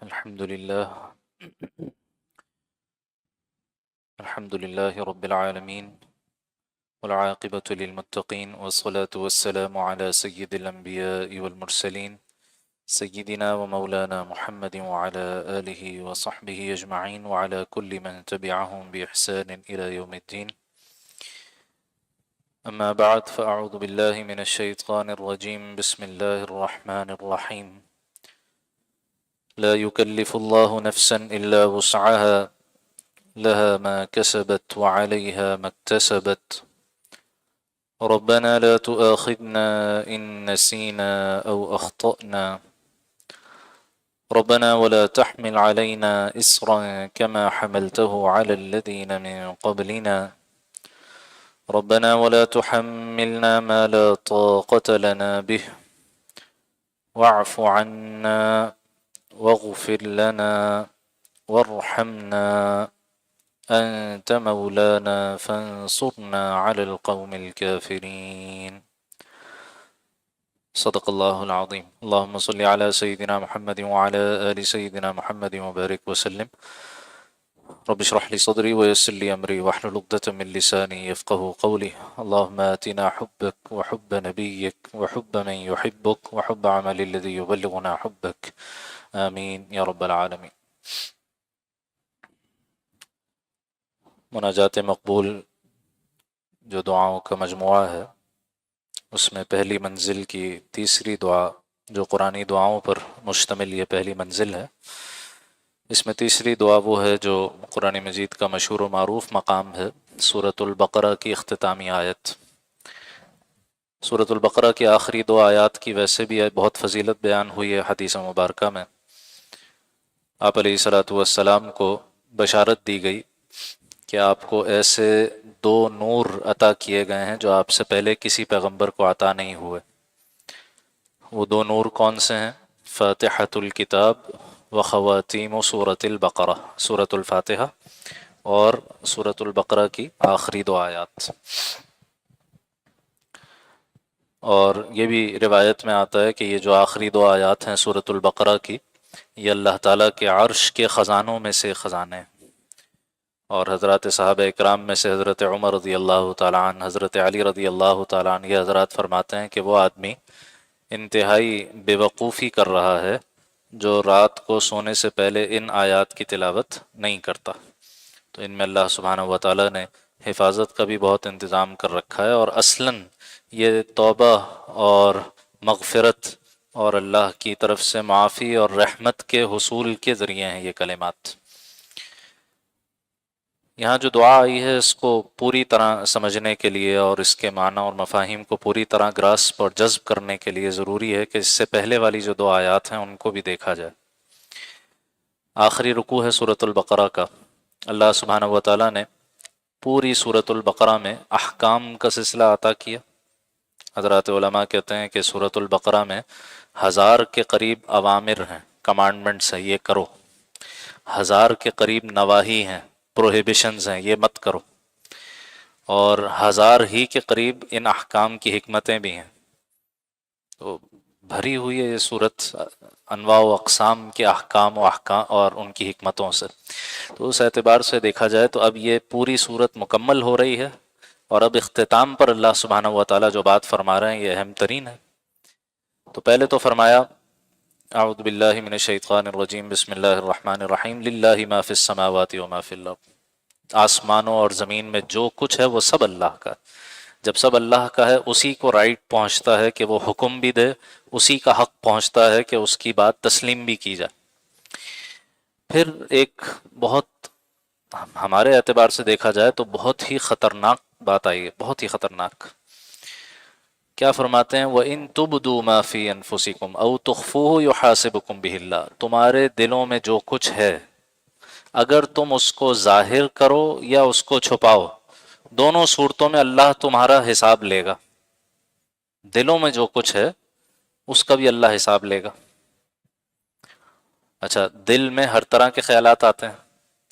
الحمد لله الحمد لله رب العالمين والعاقبة للمتقين والصلاة والسلام على سيد الأنبياء والمرسلين سيدنا ومولانا محمد وعلى آله وصحبه أجمعين وعلى كل من تبعهم بإحسان إلى يوم الدين. أما بعد فأعوذ بالله من الشيطان الرجيم. بسم الله الرحمن الرحيم. لا يكلف الله نفسا إلا وسعها لها ما كسبت وعليها ما اكتسبت ربنا لا تؤاخذنا إن نسينا أو أخطأنا ربنا ولا تحمل علينا إصرا كما حملته على الذين من قبلنا ربنا ولا تحملنا ما لا طاقة لنا به واعف عنا واغفر لنا وارحمنا أنت مولانا فانصرنا على القوم الكافرين. صدق الله العظيم. اللهم صل على سيدنا محمد وعلى آل سيدنا محمد وبارك وسلم. رب اشرح لي صدري ويسر لي أمري واحلل عقدة من لساني يفقه قولي. اللهم آتنا حبك وحب نبيك وحب من يحبك وحب عمل الذي يبلغنا حبك آمين یا رب العالمین. مناجات مقبول جو دعاؤں کا مجموعہ ہے، اس میں پہلی منزل کی تیسری دعا جو قرآنی دعاؤں پر مشتمل یہ پہلی منزل ہے، اس میں تیسری دعا وہ ہے جو قرآن مجید کا مشہور و معروف مقام ہے، سورۃ البقرہ کی اختتامی آیت. سورۃ البقرہ کی آخری دو آیات کی ویسے بھی بہت فضیلت بیان ہوئی ہے حدیث مبارکہ میں. آپ علیہ الصلاۃ والسلام کو بشارت دی گئی کہ آپ کو ایسے دو نور عطا کیے گئے ہیں جو آپ سے پہلے کسی پیغمبر کو عطا نہیں ہوئے. وہ دو نور کون سے ہیں؟ فاتحۃ الکتاب و خواتیم سورۃ البقرہ، سورۃ الفاتحہ اور سورۃ البقرہ کی آخری دو آیات. اور یہ بھی روایت میں آتا ہے کہ یہ جو آخری دو آیات ہیں سورۃ البقرہ کی، یہ اللہ تعالیٰ کے عرش کے خزانوں میں سے خزانے ہیں. اور حضرات صحابہ اکرام میں سے حضرت عمر رضی اللہ تعالیٰ عنہ، حضرت علی رضی اللہ تعالیٰ عنہ، یہ حضرات فرماتے ہیں کہ وہ آدمی انتہائی بے وقوفی کر رہا ہے جو رات کو سونے سے پہلے ان آیات کی تلاوت نہیں کرتا. تو ان میں اللہ سبحانہ و تعالیٰ نے حفاظت کا بھی بہت انتظام کر رکھا ہے، اور اصلاً یہ توبہ اور مغفرت اور اللہ کی طرف سے معافی اور رحمت کے حصول کے ذریعے ہیں یہ کلمات. یہاں جو دعا آئی ہے اس کو پوری طرح سمجھنے کے لیے اور اس کے معنی اور مفاہیم کو پوری طرح گراسپ اور جذب کرنے کے لیے ضروری ہے کہ اس سے پہلے والی جو دو آیات ہیں ان کو بھی دیکھا جائے. آخری رکوع ہے سورۃ البقرہ کا. اللہ سبحانہ و تعالیٰ نے پوری سورۃ البقرہ میں احکام کا سلسلہ عطا کیا. حضرات علماء کہتے ہیں کہ سورۃ البقرہ میں 1000 کے قریب اوامر ہیں، کمانڈمنٹس ہیں، یہ کرو. 1000 کے قریب نواہی ہیں، پروہیبیشنز ہیں، یہ مت کرو. اور 1000 ہی کے قریب ان احکام کی حکمتیں بھی ہیں. تو بھری ہوئی ہے یہ صورت انواع و اقسام کے احکام اور ان کی حکمتوں سے. تو اس اعتبار سے دیکھا جائے تو اب یہ پوری صورت مکمل ہو رہی ہے، اور اب اختتام پر اللہ سبحانہ و تعالیٰ جو بات فرما رہے ہیں یہ اہم ترین ہے. تو پہلے تو فرمایا اعوذ باللہ من الشیطان الرجیم بسم اللہ الرحمن الرحیم للہ ما فی السماوات و ما فی الارض. آسمانوں اور زمین میں جو کچھ ہے وہ سب اللہ کا. جب سب اللہ کا ہے اسی کو رائٹ پہنچتا ہے کہ وہ حکم بھی دے، اسی کا حق پہنچتا ہے کہ اس کی بات تسلیم بھی کی جائے. پھر ایک بہت ہمارے اعتبار سے دیکھا جائے تو بہت ہی خطرناک بات آئی ہے، بہت ہی خطرناک. کیا فرماتے ہیں؟ وَإِن تُبْدُوا مَا فِي أَنفُسِكُمْ أَوْ تُخْفُوهُ يُحَاسِبْكُمْ بِهِ اللَّهُ. تمہارے دلوں میں جو کچھ ہے اگر تم اس کو ظاہر کرو یا اس کو چھپاؤ، دونوں صورتوں میں اللہ تمہارا حساب لے گا. دلوں میں جو کچھ ہے اس کا بھی اللہ حساب لے گا. اچھا، دل میں ہر طرح کے خیالات آتے ہیں.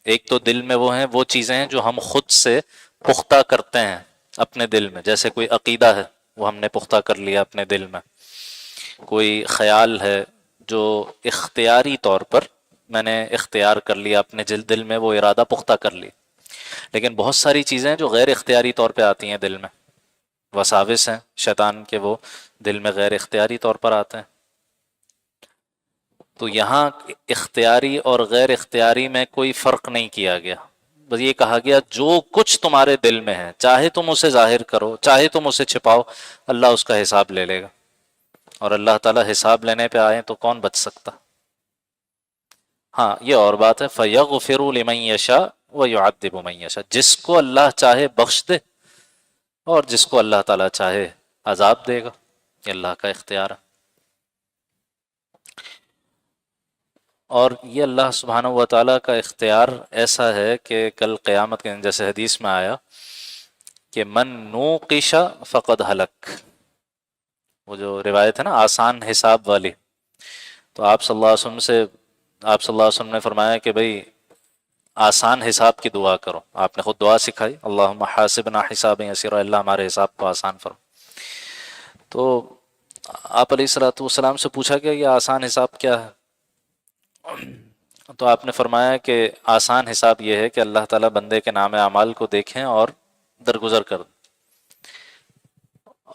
ایک تو دل میں وہ ہیں، وہ چیزیں ہیں جو ہم خود سے پختہ کرتے ہیں اپنے دل میں. جیسے کوئی عقیدہ ہے وہ ہم نے پختہ کر لیا اپنے دل میں. کوئی خیال ہے جو اختیاری طور پر میں نے اختیار کر لیا، اپنے دل میں وہ ارادہ پختہ کر لی. لیکن بہت ساری چیزیں جو غیر اختیاری طور پہ آتی ہیں دل میں، وساوس ہیں شیطان کے، وہ دل میں غیر اختیاری طور پر آتے ہیں. تو یہاں اختیاری اور غیر اختیاری میں کوئی فرق نہیں کیا گیا، بس یہ کہا گیا جو کچھ تمہارے دل میں ہے، چاہے تم اسے ظاہر کرو چاہے تم اسے چھپاؤ، اللہ اس کا حساب لے لے گا. اور اللہ تعالیٰ حساب لینے پہ آئے تو کون بچ سکتا؟ ہاں یہ اور بات ہے، فَيَغْفِرُ لِمَن يَشَاءُ وَيُعَذِّبُ مَن يَشَاءُ، جس کو اللہ چاہے بخش دے اور جس کو اللہ تعالیٰ چاہے عذاب دے گا، یہ اللہ کا اختیار ہے. اور یہ اللہ سبحانہ و تعالیٰ کا اختیار ایسا ہے کہ کل قیامت کے دن جیسے حدیث میں آیا کہ من نوقش فقد ہلک، وہ جو روایت ہے نا آسان حساب والی، تو آپ صلی اللہ علیہ وسلم نے فرمایا کہ بھئی آسان حساب کی دعا کرو. آپ نے خود دعا سکھائی، اللہم حاسبنا حسابا یسیرا، اللہ ہمارے حساب کو آسان فرما. تو آپ علیہ الصلوۃ والسلام سے پوچھا گیا یہ آسان حساب کیا ہے؟ تو آپ نے فرمایا کہ آسان حساب یہ ہے کہ اللہ تعالیٰ بندے کے نام اعمال کو دیکھیں اور درگزر کر دیں.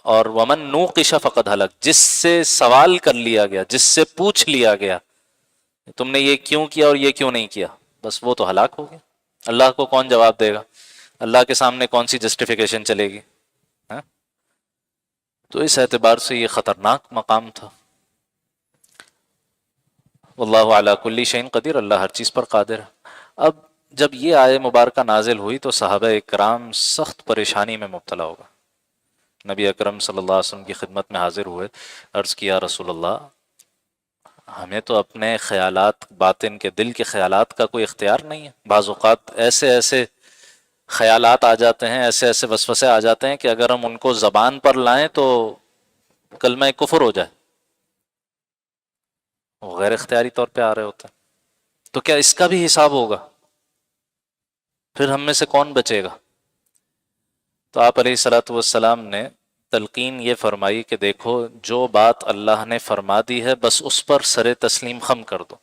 اور ومن نوقش فقد ہلک، جس سے سوال کر لیا گیا، جس سے پوچھ لیا گیا تم نے یہ کیوں کیا اور یہ کیوں نہیں کیا، بس وہ تو ہلاک ہو گیا. اللہ کو کون جواب دے گا؟ اللہ کے سامنے کون سی جسٹیفیکیشن چلے گی؟ ہاں؟ تو اس اعتبار سے یہ خطرناک مقام تھا. واللہ علی کل شیء قدیر، اللہ ہر چیز پر قادر ہے. اب جب یہ آیہ مبارکہ نازل ہوئی تو صحابہ اکرام سخت پریشانی میں مبتلا ہو گئے. نبی اکرم صلی اللہ علیہ وسلم کی خدمت میں حاضر ہوئے، عرض کیا رسول اللہ ہمیں تو اپنے خیالات، باطن کے دل کے خیالات کا کوئی اختیار نہیں ہے. بعض اوقات ایسے ایسے خیالات آ جاتے ہیں، ایسے ایسے وسوسے آ جاتے ہیں کہ اگر ہم ان کو زبان پر لائیں تو کلمہ کفر ہو جائے، وہ غیر اختیاری طور پہ آ رہے ہوتے ہیں. تو کیا اس کا بھی حساب ہوگا؟ پھر ہم میں سے کون بچے گا؟ تو آپ علیہ الصلوۃ والسلام نے تلقین یہ فرمائی کہ دیکھو جو بات اللہ نے فرما دی ہے بس اس پر سر تسلیم خم کر دو،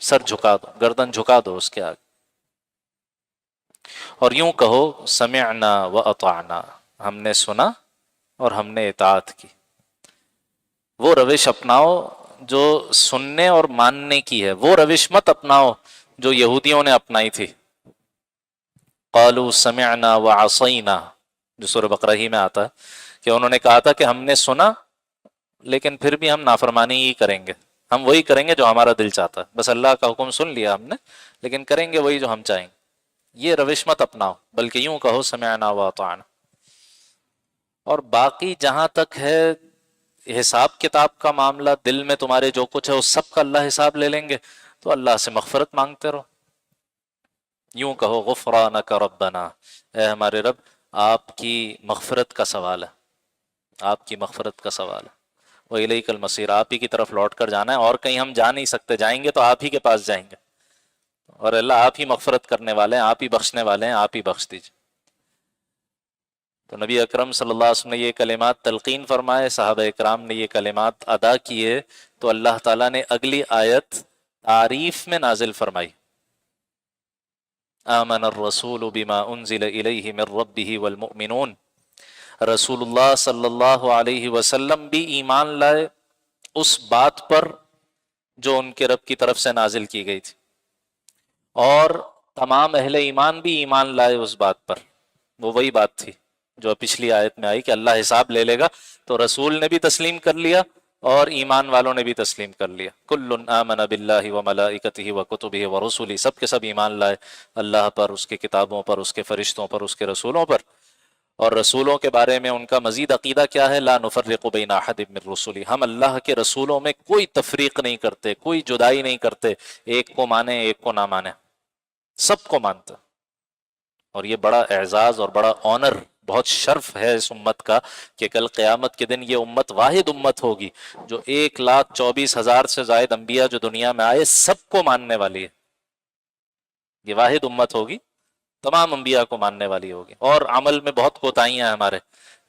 سر جھکا دو، گردن جھکا دو اس کے آگے، اور یوں کہو سمعنا واطعنا، ہم نے سنا اور ہم نے اطاعت کی. وہ روش اپناؤ جو سننے اور ماننے کی ہے، وہ روش مت اپناؤ جو یہودیوں نے اپنائی تھی. قالوا سمعنا وعصینا، جو سورہ بقرہ ہی میں آتا ہے کہ انہوں نے کہا تھا کہ ہم نے سنا لیکن پھر بھی ہم نافرمانی ہی کریں گے، ہم وہی کریں گے جو ہمارا دل چاہتا ہے، بس اللہ کا حکم سن لیا ہم نے لیکن کریں گے وہی جو ہم چاہیں گے. یہ روش مت اپناؤ، بلکہ یوں کہو سمعنا واطعنا. اور باقی جہاں تک ہے حساب کتاب کا معاملہ، دل میں تمہارے جو کچھ ہے اس سب کا اللہ حساب لے لیں گے، تو اللہ سے مغفرت مانگتے رہو. یوں کہو غفرانک ربنا، اے ہمارے رب آپ کی مغفرت کا سوال ہے، آپ کی مغفرت کا سوال ہے. وإلیک المصیر، آپ ہی کی طرف لوٹ کر جانا ہے، اور کہیں ہم جا نہیں سکتے، جائیں گے تو آپ ہی کے پاس جائیں گے. اور اللہ آپ ہی مغفرت کرنے والے ہیں، آپ ہی بخشنے والے ہیں، آپ ہی بخش دیجیے. تو نبی اکرم صلی اللہ علیہ وسلم نے یہ کلمات تلقین فرمائے، صحابہ اکرام نے یہ کلمات ادا کیے، تو اللہ تعالیٰ نے اگلی آیت تعریف میں نازل فرمائی، آمن الرسول بما انزل الیہ من ربہ والمؤمنون، رسول اللہ صلی اللہ علیہ وسلم بھی ایمان لائے اس بات پر جو ان کے رب کی طرف سے نازل کی گئی تھی، اور تمام اہل ایمان بھی ایمان لائے اس بات پر. وہ وہی بات تھی جو پچھلی آیت میں آئی کہ اللہ حساب لے لے گا، تو رسول نے بھی تسلیم کر لیا اور ایمان والوں نے بھی تسلیم کر لیا. کل آمن باللہ وملائکتہ وکتبہ ورسلہ، سب کے سب ایمان لائے اللہ پر، اس کے کتابوں پر، اس کے فرشتوں پر، اس کے رسولوں پر. اور رسولوں کے بارے میں ان کا مزید عقیدہ کیا ہے؟ لا نفرق بین احد من رسلہ، ہم اللہ کے رسولوں میں کوئی تفریق نہیں کرتے، کوئی جدائی نہیں کرتے، ایک کو مانیں ایک کو نہ مانیں، سب کو مانتے. اور یہ بڑا اعزاز اور بڑا آنر، بہت شرف ہے اس امت کا کہ کل قیامت کے دن یہ امت واحد امت ہوگی جو 1,24,000 سے زائد انبیاء جو دنیا میں آئے سب کو ماننے والی ہے. یہ واحد امت ہوگی، تمام انبیاء کو ماننے والی ہوگی. اور عمل میں بہت کوتاہیاں ہیں ہمارے،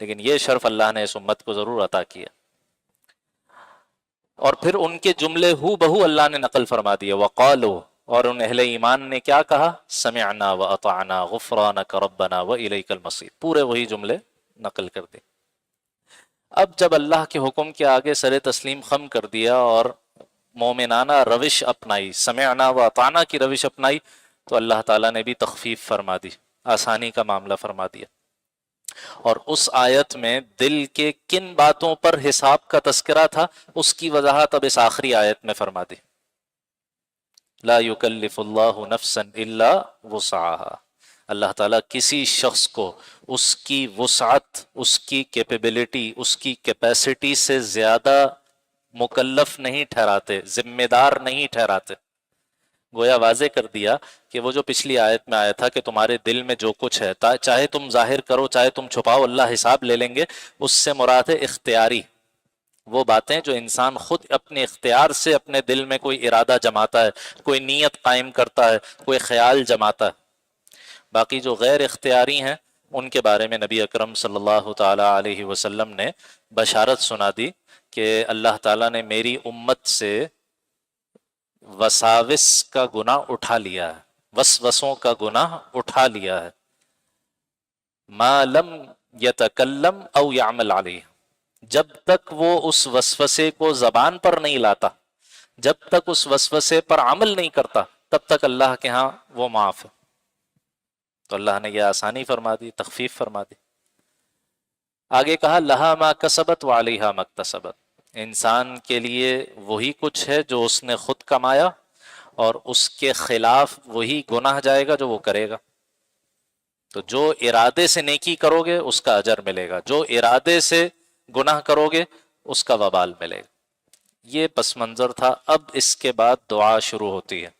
لیکن یہ شرف اللہ نے اس امت کو ضرور عطا کیا. اور پھر ان کے جملے ہو بہو اللہ نے نقل فرما دیے، وقالو، اور ان اہل ایمان نے کیا کہا؟ سمعنا واطعنا غفرانک ربنا والیک المصیر، پورے وہی جملے نقل کر دی۔ اب جب اللہ کے حکم کے آگے سر تسلیم خم کر دیا اور مومنانہ روش اپنائی، سمعنا واطعنا کی روش اپنائی، تو اللہ تعالیٰ نے بھی تخفیف فرما دی، آسانی کا معاملہ فرما دیا۔ اور اس آیت میں دل کے کن باتوں پر حساب کا تذکرہ تھا، اس کی وضاحت اب اس آخری آیت میں فرما دی۔ لا یکلف اللہ نفسا الا وسعها، اللہ تعالیٰ کسی شخص کو اس کی وسعت، اس کی کیپیبلٹی، اس کی کیپیسٹی سے زیادہ مکلف نہیں ٹھہراتے، ذمہ دار نہیں ٹھہراتے۔ گویا واضح کر دیا کہ وہ جو پچھلی آیت میں آیا تھا کہ تمہارے دل میں جو کچھ ہے، چاہے تم ظاہر کرو چاہے تم چھپاؤ، اللہ حساب لے لیں گے، اس سے مراد ہے اختیاری، وہ باتیں جو انسان خود اپنے اختیار سے اپنے دل میں کوئی ارادہ جماتا ہے، کوئی نیت قائم کرتا ہے، کوئی خیال جماتا ہے۔ باقی جو غیر اختیاری ہیں ان کے بارے میں نبی اکرم صلی اللہ تعالی علیہ وسلم نے بشارت سنا دی کہ اللہ تعالیٰ نے میری امت سے وساوس کا گناہ اٹھا لیا ہے، وسوسوں کا گناہ اٹھا لیا ہے، ما لم یتکلم او یعمل علیہ، جب تک وہ اس وسوسے کو زبان پر نہیں لاتا، جب تک اس وسوسے پر عمل نہیں کرتا، تب تک اللہ کے ہاں وہ معاف ہے۔ تو اللہ نے یہ آسانی فرما دی، تخفیف فرما دی۔ آگے کہا لہا ما کسبت وعلیہا ما اکتسبت، انسان کے لیے وہی کچھ ہے جو اس نے خود کمایا، اور اس کے خلاف وہی گناہ جائے گا جو وہ کرے گا۔ تو جو ارادے سے نیکی کرو گے اس کا اجر ملے گا، جو ارادے سے گناہ کرو گے اس کا وبال ملے گا۔ یہ پس منظر تھا۔ اب اس کے بعد دعا شروع ہوتی ہے،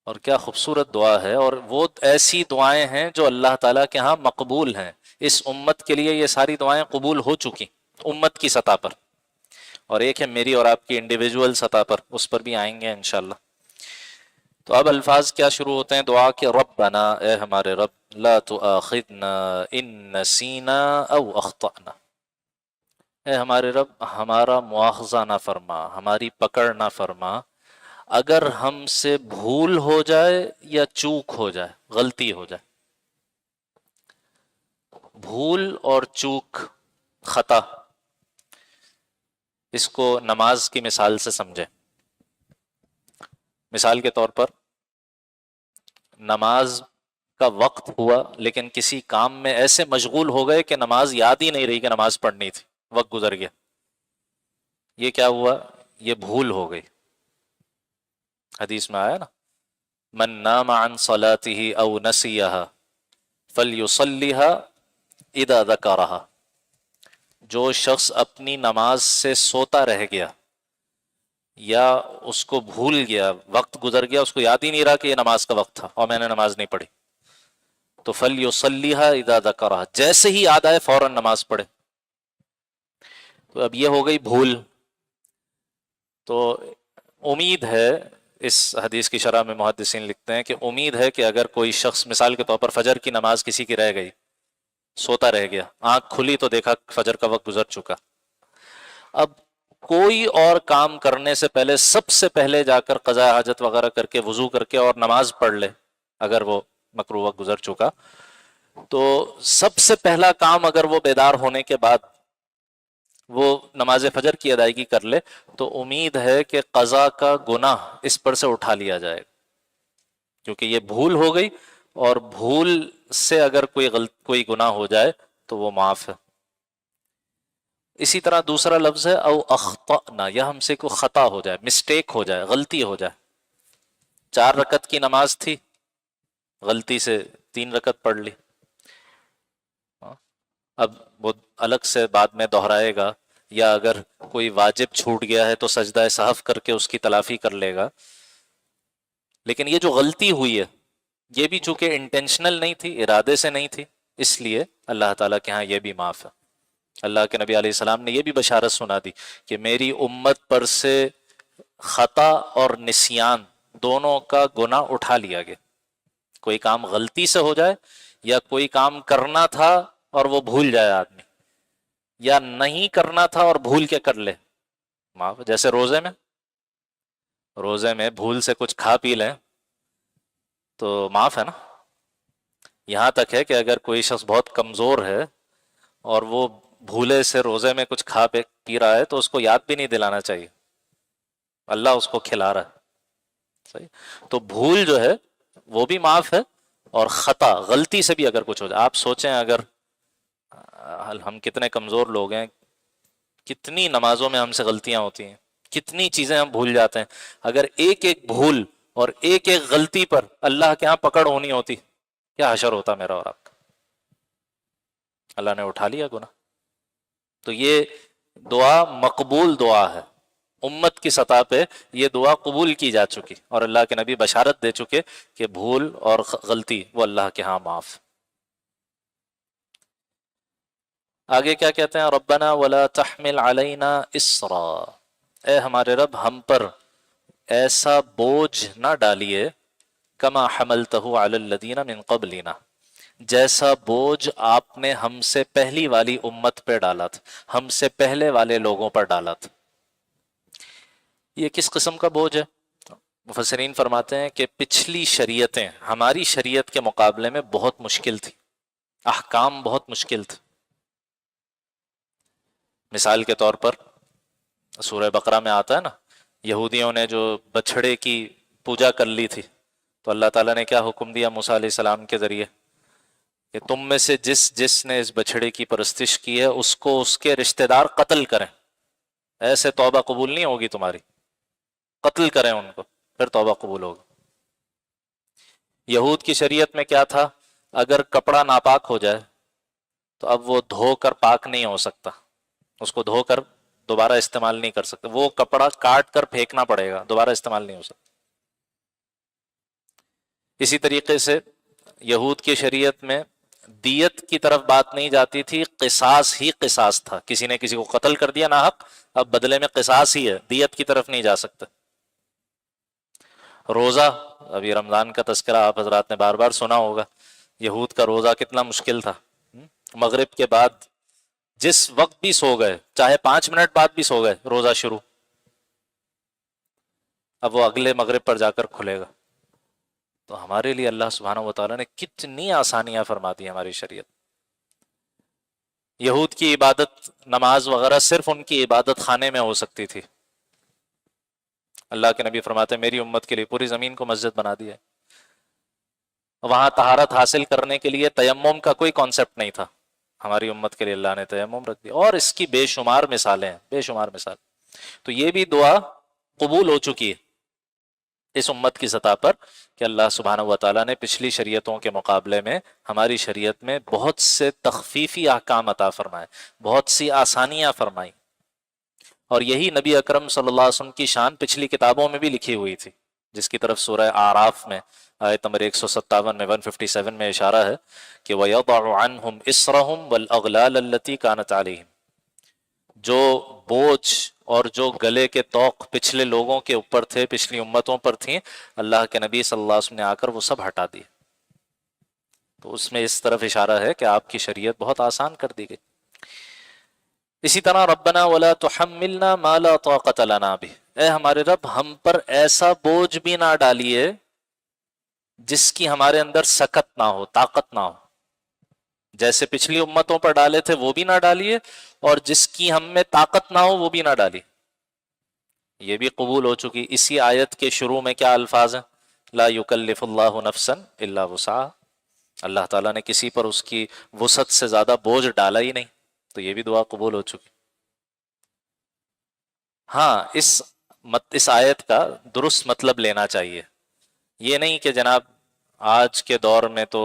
اور کیا خوبصورت دعا ہے، اور وہ ایسی دعائیں ہیں جو اللہ تعالیٰ کے ہاں مقبول ہیں۔ اس امت کے لیے یہ ساری دعائیں قبول ہو چکی امت کی سطح پر، اور ایک ہے میری اور آپ کی انڈیویجول سطح پر، اس پر بھی آئیں گے انشاءاللہ۔ تو اب الفاظ کیا شروع ہوتے ہیں دعا کے؟ ربنا، اے ہمارے رب، لا تؤاخذنا ان نسینا او اخطأنا، اے ہمارے رب ہمارا مواخذہ نہ فرما، ہماری پکڑ نہ فرما، اگر ہم سے بھول ہو جائے یا چوک ہو جائے، غلطی ہو جائے۔ بھول اور چوک، خطا، اس کو نماز کی مثال سے سمجھیں۔ مثال کے طور پر نماز کا وقت ہوا لیکن کسی کام میں ایسے مشغول ہو گئے کہ نماز یاد ہی نہیں رہی کہ نماز پڑھنی تھی، وقت گزر گیا، یہ کیا ہوا؟ یہ بھول ہو گئی۔ حدیث میں آیا نا، من نام عن صلاته او نسیها فلیصلیها اذا ذکرها، جو شخص اپنی نماز سے سوتا رہ گیا یا اس کو بھول گیا، وقت گزر گیا، اس کو یاد ہی نہیں رہا کہ یہ نماز کا وقت تھا اور میں نے نماز نہیں پڑھی، تو فلیصلیها اذا ذکرها، جیسے ہی یاد آئے فوراً نماز پڑھے۔ تو اب یہ ہو گئی بھول۔ تو امید ہے، اس حدیث کی شرح میں محدثین لکھتے ہیں کہ امید ہے کہ اگر کوئی شخص مثال کے طور پر فجر کی نماز کسی کی رہ گئی، سوتا رہ گیا، آنکھ کھلی تو دیکھا فجر کا وقت گزر چکا، اب کوئی اور کام کرنے سے پہلے سب سے پہلے جا کر قضاء حاجت وغیرہ کر کے وضو کر کے اور نماز پڑھ لے، اگر وہ مکروہ وقت گزر چکا، تو سب سے پہلا کام اگر وہ بیدار ہونے کے بعد وہ نماز فجر کی ادائیگی کر لے، تو امید ہے کہ قضا کا گناہ اس پر سے اٹھا لیا جائے گا، کیونکہ یہ بھول ہو گئی، اور بھول سے اگر کوئی گناہ ہو جائے تو وہ معاف ہے۔ اسی طرح دوسرا لفظ ہے او اخطأنا، یا ہم سے کوئی خطا ہو جائے، مسٹیک ہو جائے، غلطی ہو جائے۔ 4 رکعت کی نماز تھی، غلطی سے 3 رکعت پڑھ لی، اب وہ الگ سے بعد میں دہرائے گا، یا اگر کوئی واجب چھوٹ گیا ہے تو سجدہ سہو کر کے اس کی تلافی کر لے گا۔ لیکن یہ جو غلطی ہوئی ہے یہ بھی چونکہ انٹینشنل نہیں تھی، ارادے سے نہیں تھی، اس لیے اللہ تعالیٰ کے ہاں یہ بھی معاف ہے۔ اللہ کے نبی علیہ السلام نے یہ بھی بشارت سنا دی کہ میری امت پر سے خطا اور نسیان دونوں کا گناہ اٹھا لیا گیا۔ کوئی کام غلطی سے ہو جائے، یا کوئی کام کرنا تھا اور وہ بھول جائے آدمی، یا نہیں کرنا تھا اور بھول کے کر لے، معاف۔ جیسے روزے میں روزے میں بھول سے کچھ کھا پی لیں تو معاف ہے نا. یہاں تک ہے کہ اگر کوئی شخص بہت کمزور ہے اور وہ بھولے سے روزے میں کچھ کھا پی رہا ہے تو اس کو یاد بھی نہیں دلانا چاہیے، اللہ اس کو کھلا رہا ہے. صحیح. تو بھول جو ہے وہ بھی معاف ہے، اور خطا غلطی سے بھی اگر کچھ ہو جائے، آپ سوچیں اگر ہم کتنے کمزور لوگ ہیں، کتنی نمازوں میں ہم سے غلطیاں ہوتی ہیں، کتنی چیزیں ہم بھول جاتے ہیں. اگر ایک ایک بھول اور ایک ایک غلطی پر اللہ کے ہاں پکڑ ہونی ہوتی، کیا حشر ہوتا میرا اور آپ کا. اللہ نے اٹھا لیا گناہ. تو یہ دعا مقبول دعا ہے، امت کی سطح پہ یہ دعا قبول کی جا چکی، اور اللہ کے نبی بشارت دے چکے کہ بھول اور غلطی وہ اللہ کے ہاں معاف. آگے کیا کہتے ہیں؟ ربنا ولا تحمل علینا اسرا، اے ہمارے رب ہم پر ایسا بوجھ نہ ڈالیے، کما حملتہ علی الذین من قبلنا، جیسا بوجھ آپ نے ہم سے پہلی والی امت پہ ڈالا تھا، ہم سے پہلے والے لوگوں پر ڈالا تھا. یہ کس قسم کا بوجھ ہے؟ مفسرین فرماتے ہیں کہ پچھلی شریعتیں ہماری شریعت کے مقابلے میں بہت مشکل تھی، احکام بہت مشکل تھے. مثال کے طور پر سورہ بقرہ میں آتا ہے نا، یہودیوں نے جو بچھڑے کی پوجا کر لی تھی، تو اللہ تعالیٰ نے کیا حکم دیا موسیٰ علیہ السلام کے ذریعے کہ تم میں سے جس جس نے اس بچھڑے کی پرستش کی ہے اس کو اس کے رشتہ دار قتل کریں، ایسے توبہ قبول نہیں ہوگی تمہاری، قتل کریں ان کو پھر توبہ قبول ہوگی. یہود کی شریعت میں کیا تھا؟ اگر کپڑا ناپاک ہو جائے تو اب وہ دھو کر پاک نہیں ہو سکتا، اس کو دھو کر دوبارہ استعمال نہیں کر سکتے، وہ کپڑا کاٹ کر پھینکنا پڑے گا، دوبارہ استعمال نہیں ہو سکتا. اسی طریقے سے یہود کی شریعت میں دیت کی طرف بات نہیں جاتی تھی، قصاص ہی قصاص تھا. کسی نے کسی کو قتل کر دیا ناحق، اب بدلے میں قصاص ہی ہے، دیت کی طرف نہیں جا سکتا. روزہ، ابھی رمضان کا تذکرہ آپ حضرات نے بار بار سنا ہوگا، یہود کا روزہ کتنا مشکل تھا. مغرب کے بعد جس وقت بھی سو گئے، چاہے 5 منٹ بعد بھی سو گئے، روزہ شروع، اب وہ اگلے مغرب پر جا کر کھلے گا. تو ہمارے لیے اللہ سبحانہ و تعالیٰ نے کتنی آسانیاں فرما دی ہماری شریعت. یہود کی عبادت، نماز وغیرہ صرف ان کی عبادت خانے میں ہو سکتی تھی. اللہ کے نبی فرماتے ہیں میری امت کے لیے پوری زمین کو مسجد بنا دی ہے. وہاں طہارت حاصل کرنے کے لیے تیمم کا کوئی کانسیپٹ نہیں تھا، ہماری امت کے لیے اللہ نے تیمم رکھ دیا. اور اس کی بے شمار مثالیں ہیں، بے شمار مثال. تو یہ بھی دعا قبول ہو چکی ہے اس امت کی سطح پر کہ اللہ سبحانہ و تعالیٰ نے پچھلی شریعتوں کے مقابلے میں ہماری شریعت میں بہت سے تخفیفی احکام عطا فرمائے، بہت سی آسانیاں فرمائیں. اور یہی نبی اکرم صلی اللہ علیہ وسلم کی شان پچھلی کتابوں میں بھی لکھی ہوئی تھی، جس کی طرف سورہ اعراف میں آیت نمبر 157 میں 157 میں اشارہ ہے کہ وَيَضَعُ عَنْهُمْ إِسْرَهُمْ وَالْأَغْلَالَ الَّتِي كَانَتْ عَلَيْهِمْ، جو بوجھ اور جو گلے کے طوق پچھلے لوگوں کے اوپر تھے، پچھلی امتوں پر تھیں، اللہ کے نبی صلی اللہ علیہ وسلم نے آ کر وہ سب ہٹا دیے. تو اس میں اس طرف اشارہ ہے کہ آپ کی شریعت بہت آسان کر دی گئی. اسی طرح ربنا ولا تحملنا ما لا طاقت لنا به، اے ہمارے رب ہم پر ایسا بوجھ بھی نہ ڈالیے جس کی ہمارے اندر سکت نہ ہو، طاقت نہ ہو. جیسے پچھلی امتوں پر ڈالے تھے وہ بھی نہ ڈالیے، اور جس کی ہم میں طاقت نہ ہو وہ بھی نہ ڈالیے. یہ بھی قبول ہو چکی. اسی آیت کے شروع میں کیا الفاظ ہیں؟ لا یکلف اللہ نفسا الا وسعها، اللہ تعالیٰ نے کسی پر اس کی وسعت سے زیادہ بوجھ ڈالا ہی نہیں. تو یہ بھی دعا قبول ہو چکی. ہاں اس آیت کا درست مطلب لینا چاہیے. یہ نہیں کہ جناب آج کے دور میں تو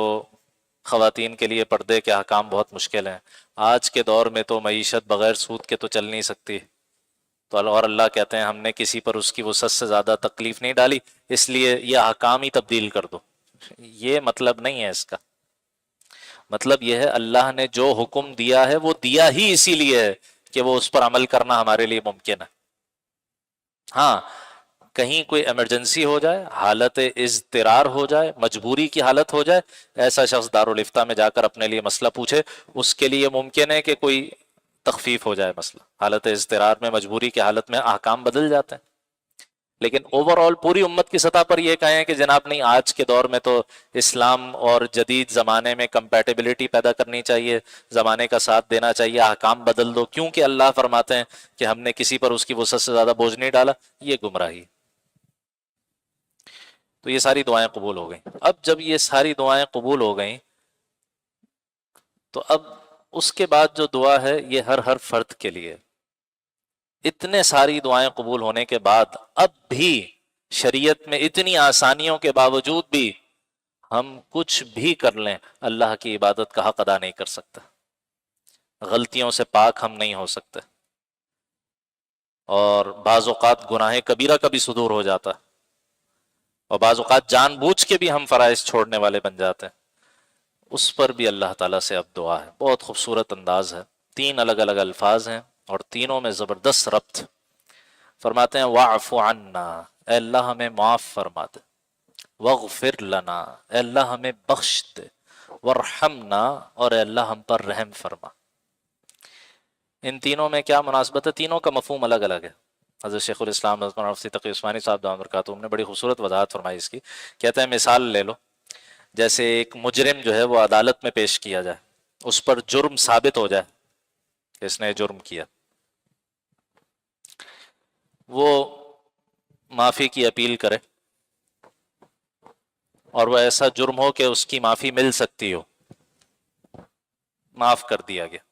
خواتین کے لیے پردے کے احکام بہت مشکل ہیں، آج کے دور میں تو معیشت بغیر سود کے تو چل نہیں سکتی، تو اور اللہ کہتے ہیں ہم نے کسی پر اس کی وسعت سے زیادہ تکلیف نہیں ڈالی اس لیے یہ احکام ہی تبدیل کر دو. یہ مطلب نہیں ہے اس کا. مطلب یہ ہے اللہ نے جو حکم دیا ہے وہ دیا ہی اسی لیے ہے کہ وہ اس پر عمل کرنا ہمارے لیے ممکن ہے. ہاں کہیں کوئی ایمرجنسی ہو جائے، حالت اضطرار ہو جائے، مجبوری کی حالت ہو جائے، ایسا شخص دارالفتہ میں جا کر اپنے لیے مسئلہ پوچھے، اس کے لیے ممکن ہے کہ کوئی تخفیف ہو جائے مسئلہ. حالت اضطرار میں، مجبوری کی حالت میں احکام بدل جاتے ہیں. لیکن اوور آل پوری امت کی سطح پر یہ کہیں کہ جناب نہیں، آج کے دور میں تو اسلام اور جدید زمانے میں کمپیٹیبلٹی پیدا کرنی چاہیے، زمانے کا ساتھ دینا چاہیے، احکام بدل دو کیونکہ اللہ فرماتے ہیں کہ ہم نے کسی پر اس کی وسعت سے زیادہ بوجھ نہیں ڈالا، یہ گمراہی۔ تو یہ ساری دعائیں قبول ہو گئیں۔ اب جب یہ ساری دعائیں قبول ہو گئیں تو اب اس کے بعد جو دعا ہے یہ ہر فرد کے لیے۔ اتنے ساری دعائیں قبول ہونے کے بعد اب بھی شریعت میں اتنی آسانیوں کے باوجود بھی ہم کچھ بھی کر لیں اللہ کی عبادت کا حق ادا نہیں کر سکتے، غلطیوں سے پاک ہم نہیں ہو سکتے، اور بعض اوقات گناہ کبیرہ کا بھی صدور ہو جاتا ہے، اور بعض اوقات جان بوجھ کے بھی ہم فرائض چھوڑنے والے بن جاتے ہیں۔ اس پر بھی اللہ تعالیٰ سے اب دعا ہے، بہت خوبصورت انداز ہے، 3 الگ الگ الفاظ ہیں اور تینوں میں زبردست ربط۔ فرماتے ہیں وَاعْفُ عَنَّا، اے اللہ ہمیں معاف فرما دے، وَاغْفِرْ لَنَا، اے اللہ ہمیں بخش دے، وَارْحَمْنَا، اور اے اللہ ہم پر رحم فرما۔ ان تینوں میں کیا مناسبت ہے؟ تینوں کا مفہوم الگ الگ ہے۔ حضرت شیخ الاسلام مفتی تقی عثمانی صاحب دامت برکاتہ نے بڑی خوبصورت وضاحت فرمائی اس کی۔ کہتے ہیں مثال لے لو، جیسے ایک مجرم جو ہے وہ عدالت میں پیش کیا جائے، اس پر جرم ثابت ہو جائے کہ اس نے جرم کیا، وہ معافی کی اپیل کرے، اور وہ ایسا جرم ہو کہ اس کی معافی مل سکتی ہو، معاف کر دیا گیا،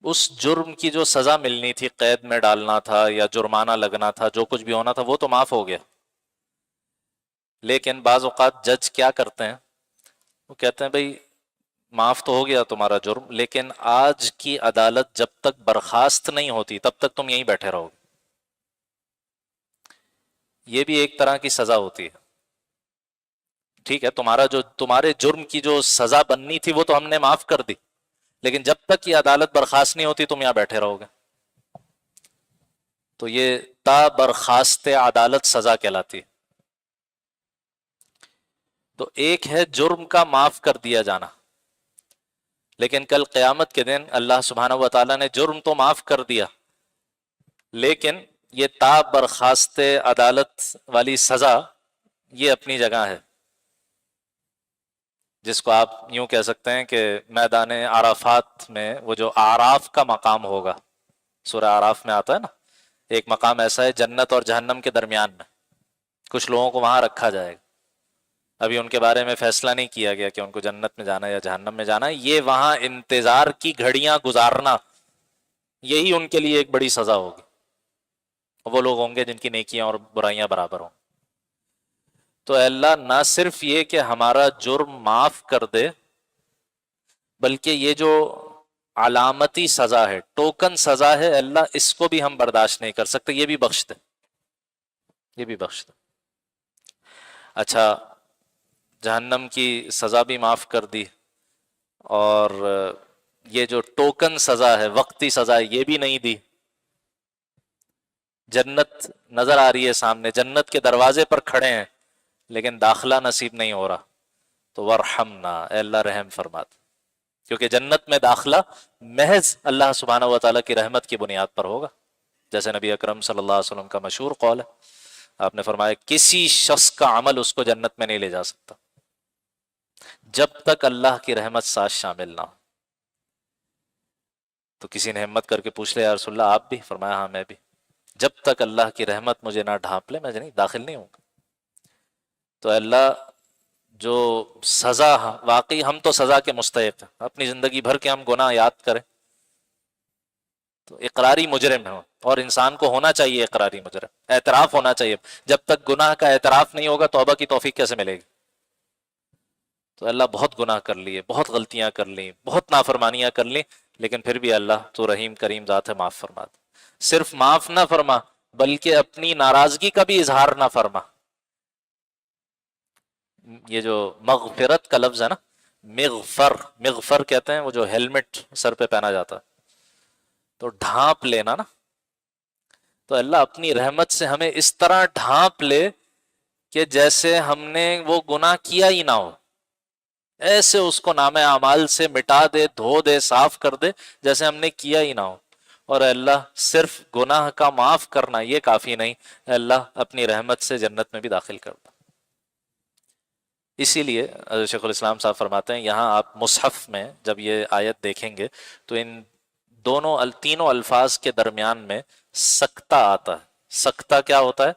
اس جرم کی جو سزا ملنی تھی، قید میں ڈالنا تھا یا جرمانہ لگنا تھا، جو کچھ بھی ہونا تھا وہ تو معاف ہو گیا، لیکن بعض اوقات جج کیا کرتے ہیں، وہ کہتے ہیں بھئی معاف تو ہو گیا تمہارا جرم، لیکن آج کی عدالت جب تک برخاست نہیں ہوتی تب تک تم یہیں بیٹھے رہو گے۔ یہ بھی ایک طرح کی سزا ہوتی ہے، ٹھیک ہے، تمہارے جرم کی جو سزا بننی تھی وہ تو ہم نے معاف کر دی، لیکن جب تک یہ عدالت برخاست نہیں ہوتی تم یہاں بیٹھے رہو گے۔ تو یہ تا برخاست عدالت سزا کہلاتی ہے۔ تو ایک ہے جرم کا معاف کر دیا جانا، لیکن کل قیامت کے دن اللہ سبحانہ و تعالیٰ نے جرم تو معاف کر دیا، لیکن یہ تا برخاست عدالت والی سزا یہ اپنی جگہ ہے، جس کو آپ یوں کہہ سکتے ہیں کہ میدان عرفات میں وہ جو اعراف کا مقام ہوگا، سورہ اعراف میں آتا ہے نا، ایک مقام ایسا ہے جنت اور جہنم کے درمیان میں، کچھ لوگوں کو وہاں رکھا جائے گا، ابھی ان کے بارے میں فیصلہ نہیں کیا گیا کہ ان کو جنت میں جانا ہے یا جہنم میں جانا ہے، یہ وہاں انتظار کی گھڑیاں گزارنا، یہی ان کے لیے ایک بڑی سزا ہوگی۔ وہ لوگ ہوں گے جن کی نیکیاں اور برائیاں برابر ہوں۔ تو اے اللہ نہ صرف یہ کہ ہمارا جرم معاف کر دے، بلکہ یہ جو علامتی سزا ہے، ٹوکن سزا ہے، اے اللہ اس کو بھی ہم برداشت نہیں کر سکتے، یہ بھی بخش دے، یہ بھی بخش دے۔ اچھا، جہنم کی سزا بھی معاف کر دی، اور یہ جو ٹوکن سزا ہے، وقتی سزا ہے، یہ بھی نہیں دی۔ جنت نظر آ رہی ہے سامنے، جنت کے دروازے پر کھڑے ہیں، لیکن داخلہ نصیب نہیں ہو رہا، تو ورحمنا، اے اللہ رحم فرما دے، کیونکہ جنت میں داخلہ محض اللہ سبحانہ و تعالیٰ کی رحمت کی بنیاد پر ہوگا، جیسے نبی اکرم صلی اللہ علیہ وسلم کا مشہور قول ہے، آپ نے فرمایا کسی شخص کا عمل اس کو جنت میں نہیں لے جا سکتا جب تک اللہ کی رحمت ساتھ شامل نہ ہو۔ تو کسی نے ہمت کر کے پوچھ لیا یا رسول اللہ آپ بھی؟ فرمایا ہاں میں بھی، جب تک اللہ کی رحمت مجھے نہ ڈھانپ لے میں نہیں داخل نہیں ہوں گا۔ تو اللہ جو سزا، واقعی ہم تو سزا کے مستحق ہیں، اپنی زندگی بھر کے ہم گناہ یاد کریں تو اقراری مجرم ہیں، اور انسان کو ہونا چاہیے اقراری مجرم، اعتراف ہونا چاہیے، جب تک گناہ کا اعتراف نہیں ہوگا توبہ کی توفیق کیسے ملے گی؟ تو اللہ بہت گناہ کر لیے، بہت غلطیاں کر لیں، بہت نافرمانیاں کر لیں، لیکن پھر بھی اللہ تو رحیم کریم ذات ہے، معاف فرما دے۔ صرف معاف نہ فرما بلکہ اپنی ناراضگی کا بھی اظہار نہ فرما۔ یہ جو مغفرت کا لفظ ہے نا، مغفر کہتے ہیں وہ جو ہیلمٹ سر پہ پہنا جاتا ہے، تو ڈھانپ لینا نا، تو اللہ اپنی رحمت سے ہمیں اس طرح ڈھانپ لے کہ جیسے ہم نے وہ گناہ کیا ہی نہ ہو، ایسے اس کو نام اعمال سے مٹا دے، دھو دے، صاف کر دے جیسے ہم نے کیا ہی نہ ہو، اور اے اللہ صرف گناہ کا معاف کرنا یہ کافی نہیں، اے اللہ اپنی رحمت سے جنت میں بھی داخل کر دو۔ اسی لیے حضرت شیخ الاسلام صاحب فرماتے ہیں، یہاں آپ مصحف میں جب یہ آیت دیکھیں گے تو ان دونوں تینوں الفاظ کے درمیان میں سکتہ آتا ہے۔ سکتہ کیا ہوتا ہے؟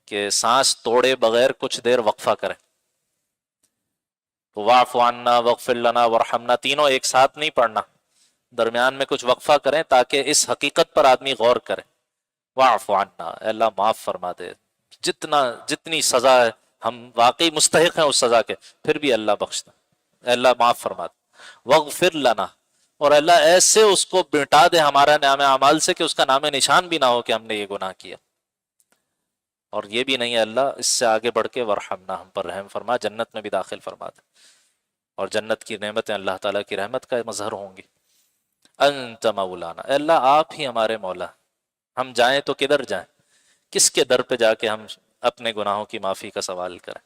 کہ سانس توڑے بغیر کچھ دیر وقفہ کریں۔ واعف عنا واغفر لنا وارحمنا تینوں ایک ساتھ نہیں پڑھنا، درمیان میں کچھ وقفہ کریں تاکہ اس حقیقت پر آدمی غور کرے۔ واعف عنا، اے اللہ معاف فرما دے، جتنی سزا ہے ہم واقعی مستحق ہیں اس سزا کے، پھر بھی اللہ بخش دے، اے اللہ معاف فرما دے۔ واغفر لنا، اور اللہ ایسے اس کو مٹا دے ہمارا نام اعمال سے کہ اس کا نام نشان بھی نہ ہو کہ ہم نے یہ گناہ کیا۔ اور یہ بھی نہیں ہے اللہ، اس سے آگے بڑھ کے ورحمنا، ہم پر رحم فرما، جنت میں بھی داخل فرما دے، اور جنت کی نعمتیں اللہ تعالیٰ کی رحمت کا مظہر ہوں گی۔ انت مولانا، اے اللہ آپ ہی ہمارے مولا، ہم جائیں تو کدھر جائیں؟ کس کے در پہ جا کے ہم اپنے گناہوں کی معافی کا سوال کریں؟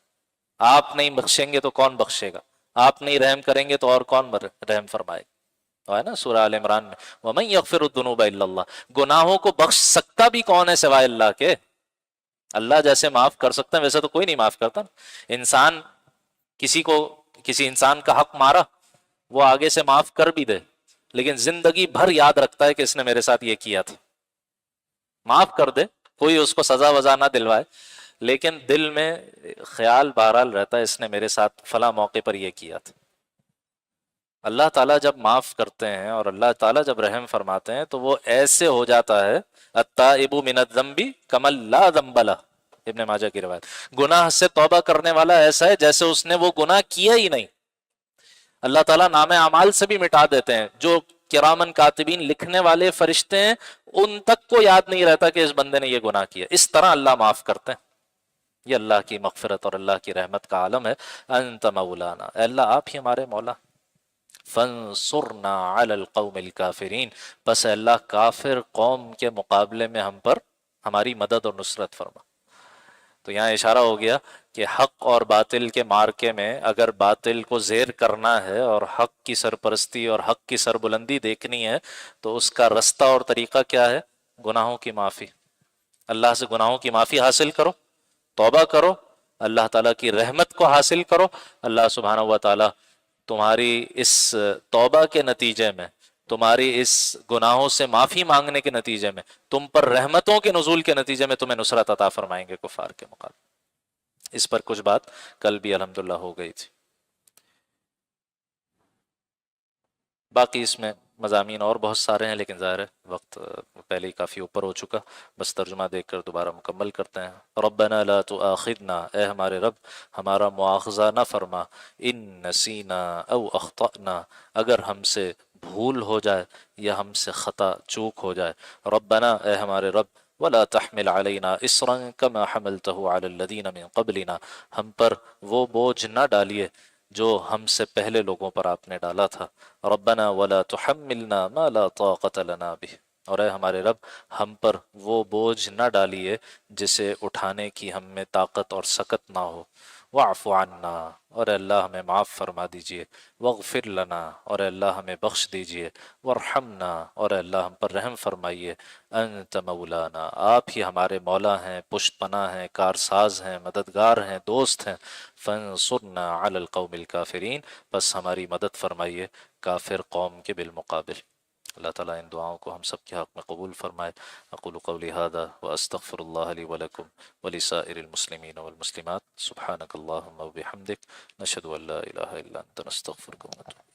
آپ نہیں بخشیں گے تو کون بخشے گا؟ آپ نہیں رحم کریں گے تو اور کون رحم فرمائے گا؟ ہے نا سورہ آل عمران میں، وَمَن يَغْفِرُ الذُّنُوبَ إِلَّا اللَّهُ، گناہوں کو بخش سکتا بھی کون ہے سوائے اللہ کے؟ اللہ جیسے معاف کر سکتا ہے ویسے تو کوئی نہیں معاف کرتا۔ انسان کسی انسان کا حق مارا، وہ آگے سے معاف کر بھی دے، لیکن زندگی بھر یاد رکھتا ہے کہ اس نے میرے ساتھ یہ کیا تھا۔ معاف کر دے، کوئی اس کو سزا وزا نہ دلوائے، لیکن دل میں خیال بہرحال رہتا ہے اس نے میرے ساتھ فلاں موقع پر یہ کیا تھا۔ اللہ تعالیٰ جب معاف کرتے ہیں اور اللہ تعالیٰ جب رحم فرماتے ہیں تو وہ ایسے ہو جاتا ہے، التائب من الذنب کمن لا ذنب لہ، ابن ماجہ کی روایت، گناہ سے توبہ کرنے والا ایسا ہے جیسے اس نے وہ گناہ کیا ہی نہیں۔ اللہ تعالیٰ نام اعمال سے بھی مٹا دیتے ہیں، جو کرامن کاتبین لکھنے والے فرشتے ہیں ان تک کو یاد نہیں رہتا کہ اس بندے نے یہ گناہ کیا، اس طرح اللہ معاف کرتے ہیں۔ یہ اللہ کی مغفرت اور اللہ کی رحمت کا عالم ہے۔ انت مولانا، اے اللہ آپ ہی ہمارے مولا، فانصرنا علی القوم الکافرین، بس اے اللہ کافر قوم کے مقابلے میں ہم پر ہماری مدد اور نصرت فرما۔ تو یہاں اشارہ ہو گیا کہ حق اور باطل کے مارکے میں اگر باطل کو زیر کرنا ہے اور حق کی سرپرستی اور حق کی سربلندی دیکھنی ہے تو اس کا رستہ اور طریقہ کیا ہے؟ گناہوں کی معافی۔ اللہ سے گناہوں کی معافی حاصل کرو، توبہ کرو، اللہ تعالیٰ کی رحمت کو حاصل کرو۔ اللہ سبحانہ و تعالیٰ تمہاری اس توبہ کے نتیجے میں، تمہاری اس گناہوں سے معافی مانگنے کے نتیجے میں، تم پر رحمتوں کے نزول کے نتیجے میں تمہیں نصرت عطا فرمائیں گے کفار کے مقابلے۔ اس پر کچھ بات کل بھی الحمدللہ ہو گئی تھی۔ باقی اس میں مضامین اور بہت سارے ہیں، لیکن ظاہر ہے وقت پہلے ہی کافی اوپر ہو چکا، بس ترجمہ دیکھ کر دوبارہ مکمل کرتے ہیں۔ ربنا لا تؤاخذنا، اے ہمارے رب ہمارا مواخذہ نہ فرما، ان نسینا او اخطأنا، اگر ہم سے بھول ہو جائے یا ہم سے خطا چوک ہو جائے۔ ربنا، اے ہمارے رب، ولا تحمل علینا اسرا کما حملته علی الذین من قبلنا، ہم پر وہ بوجھ نہ ڈالیے جو ہم سے پہلے لوگوں پر آپ نے ڈالا تھا۔ ربنا ولا تحملنا ما لا طاقت لنا به، اور اے ہمارے رب ہم پر وہ بوجھ نہ ڈالیے جسے اٹھانے کی ہم میں طاقت اور سکت نہ ہو۔ واعف عنا، اور اے اللہ ہمیں معاف فرما دیجئے۔ واغفر لنا، اور اے اللہ ہمیں بخش دیجئے۔ وارحمنا، اور اے اللہ ہم پر رحم فرمائیے۔ انت مولانا، آپ ہی ہمارے مولا ہیں، پشت پناہ ہیں، کارساز ہیں، مددگار ہیں، دوست ہیں۔ فانصرنا علی القوم الکافرین، بس ہماری مدد فرمائیے کافر قوم کے بالمقابل۔ اللہ تعالیٰ ان دعاؤں کو ہم سب کے حق میں قبول فرمائے۔ اقول قولی ھذا واستغفر اللہ لی ولکم ولسائر المسلمین والمسلمات۔ سبحانک اللہم وبحمدک، نشہد ان لا الہ الا انت، نستغفرک ونتوب